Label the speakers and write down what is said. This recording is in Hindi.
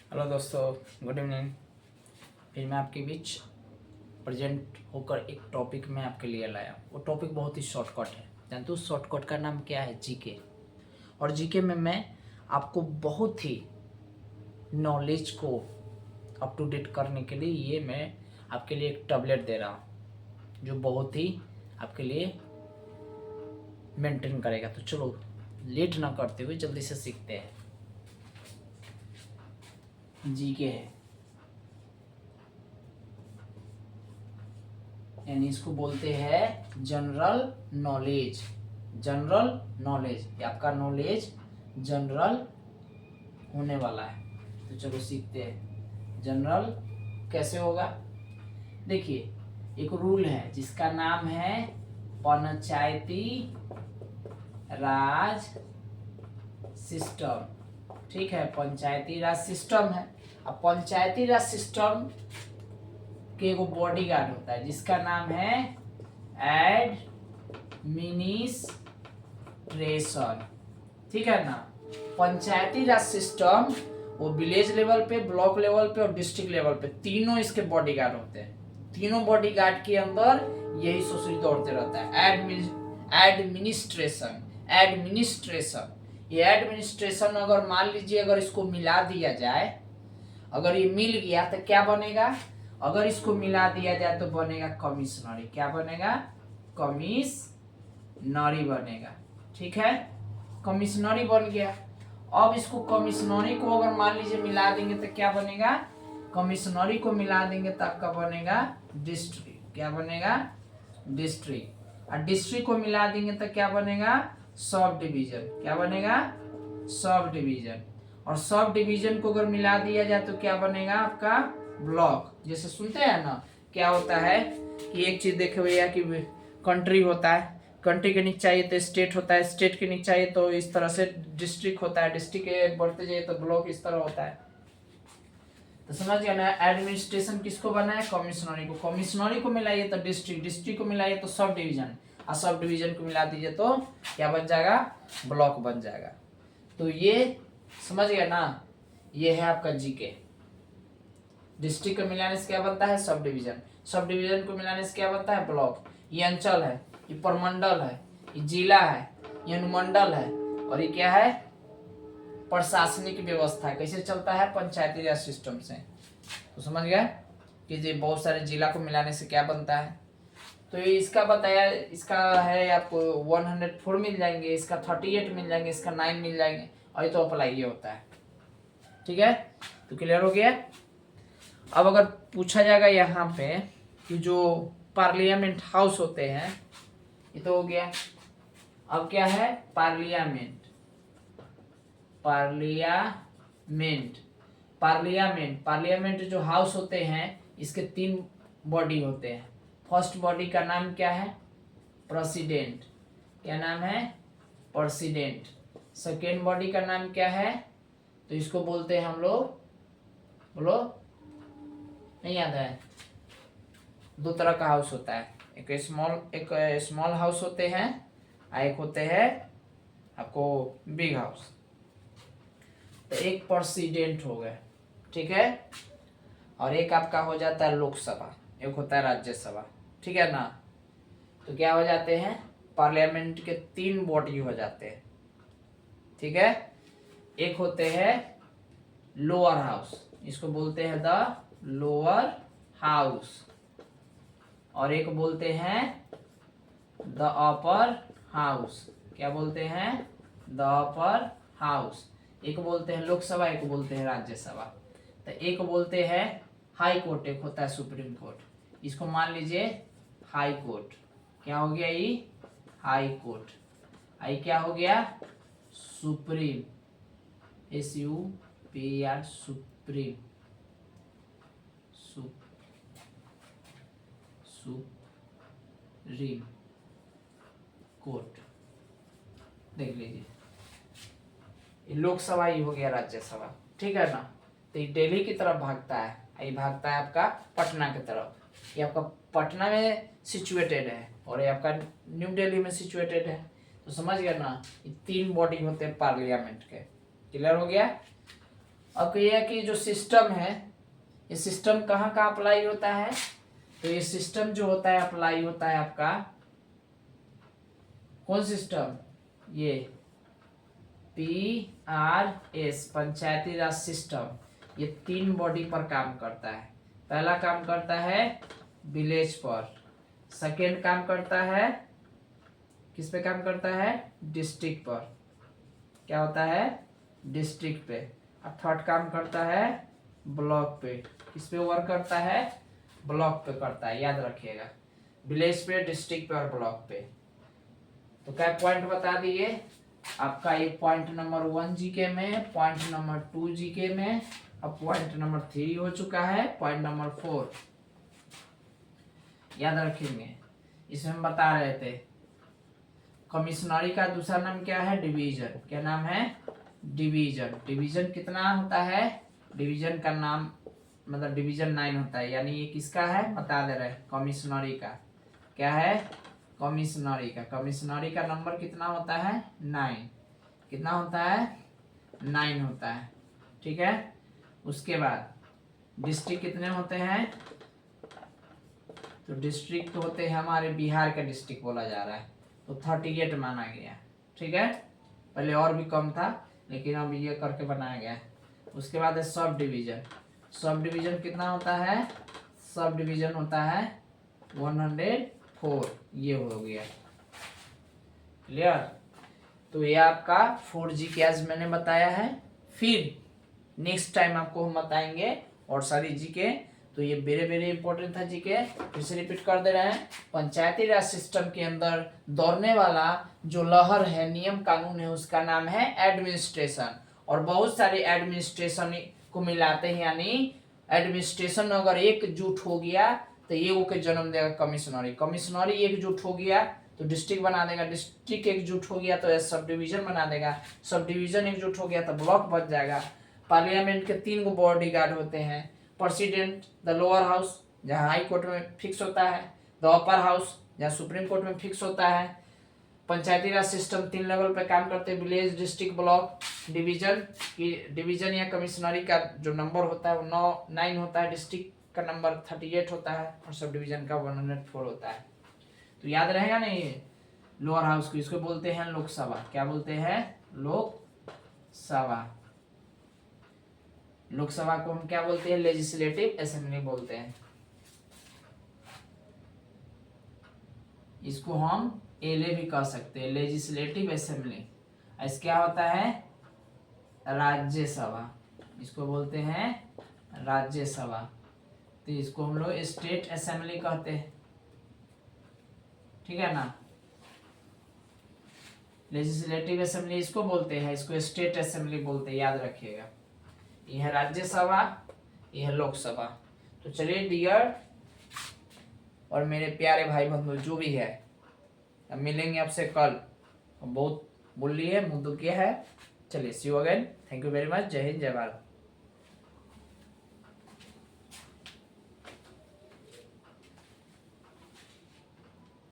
Speaker 1: हेलो दोस्तों, गुड इवनिंग। फिर मैं आपके बीच प्रेजेंट होकर एक टॉपिक में आपके लिए लाया। वो टॉपिक बहुत ही शॉर्टकट है। जानते हो उस शॉर्टकट का नाम क्या है? जीके। और जीके में मैं आपको बहुत ही नॉलेज को अप टू डेट करने के लिए ये मैं आपके लिए एक टैबलेट दे रहा हूँ जो बहुत ही आपके लिए मेंटेन करेगा। तो चलो लेट ना करते हुए जल्दी से सीखते हैं। जीके है, यानी इसको बोलते हैं जनरल नॉलेज। जनरल नॉलेज, ये आपका नॉलेज जनरल होने वाला है। तो चलो सीखते हैं। जनरल कैसे होगा? देखिए, एक रूल है जिसका नाम है पंचायती राज सिस्टम। ठीक है, पंचायती राज सिस्टम है। अब पंचायती राज सिस्टम के एगो बॉडी गार्ड होता है जिसका नाम है एडमिनिस्ट्रेशन। ठीक है ना। पंचायती राज सिस्टम वो विलेज लेवल पे, ब्लॉक लेवल पे और डिस्ट्रिक्ट लेवल पे तीनों इसके बॉडी गार्ड होते हैं। तीनों बॉडी गार्ड के अंदर यही सुसरी दौड़ते रहता है। एडमिनिस्ट्रेशन एडमिनिस्ट्रेशन ये एडमिनिस्ट्रेशन अगर मान लीजिए अगर इसको मिला दिया जाए, अगर ये मिल गया तो क्या बनेगा? अगर इसको मिला दिया जाए तो बनेगा कमिश्नरी। क्या बनेगा? कमिश्नरी बनेगा। ठीक है, कमिश्नरी बन गया। अब इसको कमिश्नरी को अगर मान लीजिए मिला देंगे तो क्या बनेगा? कमिश्नरी को मिला देंगे तो आपका बनेगा डिस्ट्रिक्ट। क्या बनेगा? डिस्ट्रिक्ट। और डिस्ट्रिक्ट को मिला देंगे तो क्या बनेगा? Sub division. क्या बनेगा? Sub division. और सब डिवीजन को अगर मिला दिया जाए तो क्या बनेगा आपका? ब्लॉक। जैसे सुनते हैं ना, क्या होता है कि एक चीज देखे भैया कि कंट्री होता है, कंट्री के नीचे चाहिए तो स्टेट होता है, स्टेट के नीचे चाहिए तो इस तरह से डिस्ट्रिक्ट होता है, डिस्ट्रिक्ट के बढ़ते जाइए तो ब्लॉक इस तरह होता है। तो समझ गया ना। एडमिनिस्ट्रेशन किसको बना है? कमिश्नरी को। कमिश्नरी को मिलाइए तो डिस्ट्रिक्ट, डिस्ट्रिक्ट को मिलाइए तो सब डिवीजन, और सब डिवीजन को मिला दीजिए तो क्या बन जाएगा? ब्लॉक बन जाएगा। तो ये समझ गया ना। ये है आपका जीके। डिस्ट्रिक्ट को मिलाने से क्या बनता है? Sub division. सब डिवीजन को मिलाने से क्या बनता है? ब्लॉक। ये अंचल है, ये प्रमंडल है, ये जिला है, ये अनुमंडल है, और ये क्या है? प्रशासनिक व्यवस्था। कैसे चलता है? पंचायती राज सिस्टम से। तो समझ गया कि ये बहुत सारे जिला को मिलाने से क्या बनता है। तो ये इसका बताया, इसका है आपको 104 मिल जाएंगे, इसका 38 मिल जाएंगे, इसका 9 मिल जाएंगे, और ये तो अप्लाई ये होता है। ठीक है, तो क्लियर हो गया। अब अगर पूछा जाएगा यहाँ पे कि जो पार्लियामेंट हाउस होते हैं, ये तो हो गया। अब क्या है? पार्लियामेंट। पार्लियामेंट पार्लियामेंट पार्लियामेंट जो हाउस होते हैं इसके 3 बॉडी होते हैं। फर्स्ट बॉडी का नाम क्या है? प्रेसिडेंट। क्या नाम है? प्रेसिडेंट। सेकेंड बॉडी का नाम क्या है? तो इसको बोलते हैं हम लोग, बोलो, नहीं याद है? 2 तरह का हाउस होता है, एक स्मॉल हाउस होते हैं और एक होते हैं आपको बिग हाउस। तो एक प्रेसिडेंट हो गए, ठीक है, और एक आपका हो जाता है लोकसभा, एक होता है राज्यसभा। ठीक है ना। तो क्या हो जाते हैं? पार्लियामेंट के 3 बॉडी हो जाते हैं। ठीक है, एक होते हैं लोअर हाउस, इसको बोलते हैं द लोअर हाउस, और एक बोलते हैं द अपर हाउस। क्या बोलते हैं? The upper house. एक बोलते हैं लोकसभा, एक बोलते हैं राज्यसभा। तो एक बोलते हैं हाई कोर्ट, एक होता है सुप्रीम कोर्ट। इसको मान लीजिए हाई कोर्ट। क्या हो गया? ये हाई कोर्ट। आई क्या हो गया? Supreme. SUPR, supreme. Supreme court. देख लीजिए, लोकसभा ही हो गया, राज्यसभा। ठीक है ना। तो ये दिल्ली की तरफ भागता है, ये भागता है आपका पटना की तरफ। ये आपका पटना में सिचुएटेड है और ये आपका न्यू दिल्ली में सिचुएटेड है। तो समझ गया ना, ये 3 बॉडी होते हैं पार्लियामेंट के। क्लियर हो गया। अब ये कि जो सिस्टम है, ये सिस्टम कहाँ कहाँ अप्लाई होता है, तो ये सिस्टम जो होता है अप्लाई होता है आपका, कौन सिस्टम, ये PRS पंचायती राज सिस्टम, ये 3 बॉडी पर काम करता है। पहला काम करता है विलेज पर, सेकेंड काम करता है किस पे काम करता है, डिस्ट्रिक्ट पर, क्या होता है, डिस्ट्रिक्ट पे, और थर्ड काम करता है ब्लॉक पे, किस पे वर्क करता है, ब्लॉक पे करता है, याद रखिएगा, विलेज पे, डिस्ट्रिक्ट पे और ब्लॉक पे। तो क्या पॉइंट बता दिए आपका, ये पॉइंट नंबर 1 जीके में, पॉइंट नंबर 2 जीके में, अब पॉइंट नंबर 3 हो चुका है, पॉइंट नंबर 4 याद रखेंगे। इसमें हम बता रहे थे कमिश्नरी का दूसरा नाम क्या है, डिवीजन, क्या नाम है, डिवीजन। डिवीजन कितना होता है, डिवीजन का नाम मतलब डिवीजन 9 होता है, यानी ये किसका है बता दे रहे हैं, कमिश्नरी का, क्या है, कमिश्नरी का। कमिश्नरी का नंबर कितना होता है, 9, कितना होता है, 9 होता है, ठीक है। उसके बाद डिस्ट्रिक्ट कितने होते हैं, तो डिस्ट्रिक्ट होते हैं हमारे बिहार का डिस्ट्रिक्ट बोला जा रहा है, तो 38 माना गया, ठीक है। पहले और भी कम था लेकिन अब ये करके बनाया गया है। उसके बाद है सब डिवीजन। सब डिवीजन कितना होता है, सब डिवीजन होता है 104, ये हो गया, क्लियर। तो ये आपका 4G के आज मैंने बताया है। फिर नेक्स्ट टाइम आपको हम बताएंगे और सारी जीके, तो ये वेरी वेरी इंपॉर्टेंट था जीके, फिर से रिपीट कर दे रहे हैं। पंचायती राज सिस्टम के अंदर दौड़ने वाला जो लहर है, नियम कानून है, उसका नाम है एडमिनिस्ट्रेशन, और बहुत सारे एडमिनिस्ट्रेशन को मिलाते हैं, यानी एडमिनिस्ट्रेशन अगर एकजुट हो गया तो ये वो के जन्म देगा कमिश्नरी, कमिश्नरी एकजुट हो गया तो डिस्ट्रिक्ट बना देगा, डिस्ट्रिक्ट एकजुट हो गया तो सब डिवीजन बना देगा, सब डिवीजन एकजुट हो गया तो ब्लॉक बन जाएगा। पार्लियामेंट के 3 गो बॉडी गार्ड होते हैं, प्रेसिडेंट, द लोअर हाउस जहाँ हाई कोर्ट में फिक्स होता है, द अपर हाउस जहाँ सुप्रीम कोर्ट में फिक्स होता है। पंचायती राज सिस्टम 3 लेवल पे काम करते हैं, विलेज, डिस्ट्रिक्ट, ब्लॉक। डिवीजन की डिवीजन या कमिश्नरी का जो नंबर होता है वो 9 होता है, डिस्ट्रिक्ट का नंबर 38 होता है और सब डिवीजन का 104 होता है। तो याद रहेगा नहीं, लोअर हाउस को इसको बोलते हैं लोकसभा, क्या बोलते हैं, लोकसभा। लोकसभा को हम क्या बोलते हैं, लेजिस्लेटिव असेंबली बोलते हैं। इसको हम एलए भी कह सकते हैं, लेजिस्लेटिव असेंबली। ऐसे क्या होता है, राज्यसभा, इसको बोलते हैं राज्यसभा। तो इसको हम लोग स्टेट असेंबली कहते हैं, ठीक है ना। लेजिस्लेटिव असेंबली इसको बोलते हैं, इसको स्टेट असेंबली बोलते हैं, याद रखिएगा। यह है राज्यसभा, यह है लोकसभा। तो चलिए डियर और मेरे प्यारे भाई बंधु जो भी है, अब मिलेंगे आपसे कल। बहुत बोल लिए, मुद्दों क्या है, चलिए see you again, thank you very much, जय हिंद, जय भारत।